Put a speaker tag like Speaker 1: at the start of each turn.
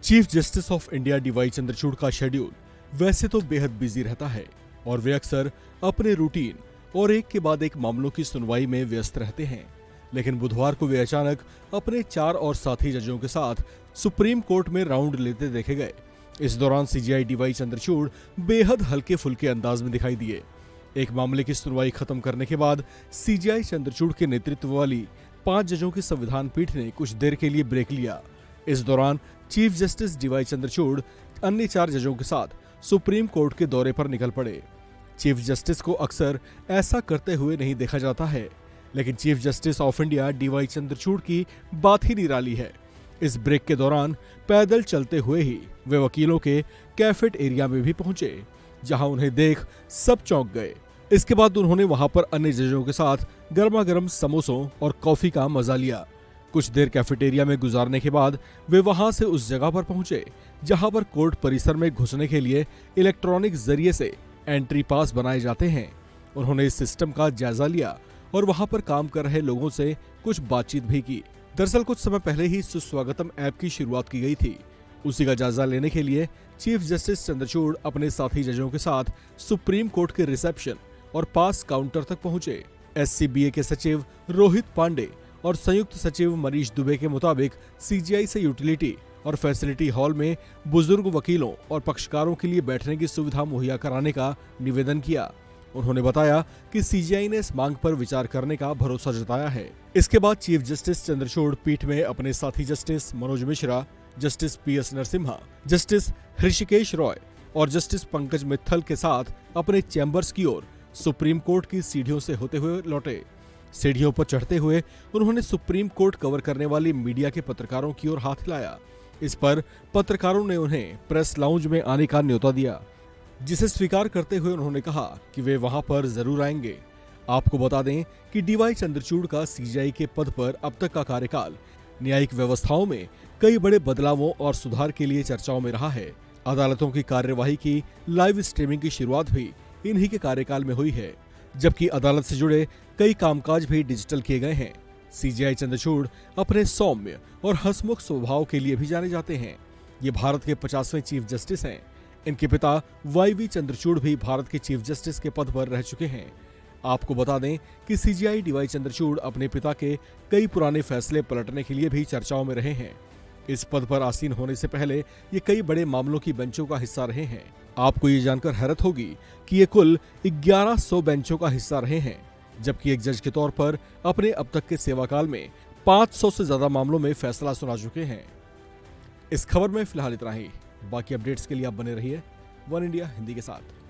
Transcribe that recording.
Speaker 1: Chief justice of India DY Chandrachud का schedule वैसे तो बेहद बिजी रहता है और वे अक्सर अपने रूटीन और एक के बाद एक मामलों की सुनवाई में व्यस्त रहते हैं। लेकिन बुधवार को वे अचानक अपने 4 और साथी जजों के साथ सुप्रीम कोर्ट में राउंड लेते देखे गए। इस दौरान सीजेआई डीवाई चंद्रचूड़ बेहद हल्के फुल्के अंदाज में दिखाई दिए। एक मामले की सुनवाई खत्म करने के बाद सीजेआई चंद्रचूड़ के नेतृत्व वाली 5 जजों की संविधान पीठ ने कुछ देर के लिए ब्रेक लिया। इस दौरान चीफ जस्टिस डीवाई चंद्रचूड़ अन्य 4 जजों के साथ सुप्रीम कोर्ट के दौरे पर निकल पड़े। चीफ जस्टिस को अक्सर ऐसा करते हुए नहीं देखा जाता है, लेकिन chief justice of India DY Chandrachud की बात ही निराली है। इस ब्रेक के दौरान पैदल चलते हुए ही वे वकीलों के कैफेट एरिया में भी पहुंचे, जहां उन्हें देख सब चौंक गए। इसके बाद उन्होंने वहां पर अन्य जजों के साथ गर्मा गर्म समोसों और कॉफी का मजा लिया। कुछ देर कैफेटेरिया में गुजारने के बाद वे वहां से उस जगह पर पहुंचे जहां पर कोर्ट परिसर में घुसने के लिए इलेक्ट्रॉनिक जरिए से एंट्री पास बनाए जाते हैं। उन्होंने इस सिस्टम का जायजा लिया और वहां पर काम कर रहे लोगों से कुछ बातचीत भी की। दरअसल कुछ समय पहले ही सुस्वागतम ऐप की शुरुआत की गई थी। उसी का जायजा लेने के लिए चीफ जस्टिस चंद्रचूड़ अपने साथी जजों के साथ सुप्रीम कोर्ट के रिसेप्शन और पास काउंटर तक पहुंचे। एससीबीए के सचिव रोहित पांडे और संयुक्त सचिव मनीष दुबे के मुताबिक सीजीआई से यूटिलिटी और फैसिलिटी हॉल में बुजुर्ग वकीलों और पक्षकारों के लिए बैठने की सुविधा मुहैया कराने का निवेदन किया। उन्होंने बताया कि सीजीआई ने इस मांग पर विचार करने का भरोसा जताया है। इसके बाद चीफ जस्टिस चंद्रचूड़ पीठ में अपने साथी justice Manoj Mishra, justice PS Narasimha, justice Hrishikesh Roy और जस्टिस पंकज मित्तल के साथ अपने चैम्बर्स की ओर सुप्रीम कोर्ट की सीढ़ियों से होते हुए लौटे। सीढ़ियों पर चढ़ते हुए उन्होंने सुप्रीम कोर्ट कवर करने वाली मीडिया के पत्रकारों की ओर हाथ हिलाया। इस पर पत्रकारों ने उन्हें प्रेस लाउंज में आने का न्योता दिया, जिसे स्वीकार करते हुए उन्होंने कहा कि वे वहां पर जरूर आएंगे। आपको बता दें कि डीवाई चंद्रचूड़ का सीजीआई के पद पर अब तक का कार्यकाल न्यायिक व्यवस्थाओं में कई बड़े बदलावों और सुधार के लिए चर्चाओं में रहा है। अदालतों की कार्यवाही की लाइव स्ट्रीमिंग की शुरुआत भी इन्हीं के कार्यकाल में हुई है, जबकि अदालत से जुड़े कई कामकाज भी डिजिटल किए गए हैं। सीजेआई चंद्रचूड़ अपने सौम्य और हंसमुख स्वभाव के लिए भी जाने जाते हैं। ये भारत के 50वें चीफ जस्टिस हैं। इनके पिता वाईवी चंद्रचूड़ भी भारत के चीफ जस्टिस के पद पर रह चुके हैं। आपको बता दें कि सीजेआई डीवाई चंद्रचूड़ अपने पिता के कई पुराने फैसले पलटने के लिए भी चर्चाओं में रहे हैं। इस पद पर आसीन होने से पहले ये कई बड़े मामलों की बेंचों का हिस्सा रहे हैं। आपको ये जानकर हैरत होगी कि ये कुल 1100 बेंचों का हिस्सा रहे हैं, जबकि एक जज के तौर पर अपने अब तक के सेवाकाल में 500 से ज्यादा मामलों में फैसला सुना चुके हैं। इस खबर में फिलहाल इतना ही। बाकी अपडेट्स के लिए आप बने रहिए वन इंडिया हिंदी के साथ।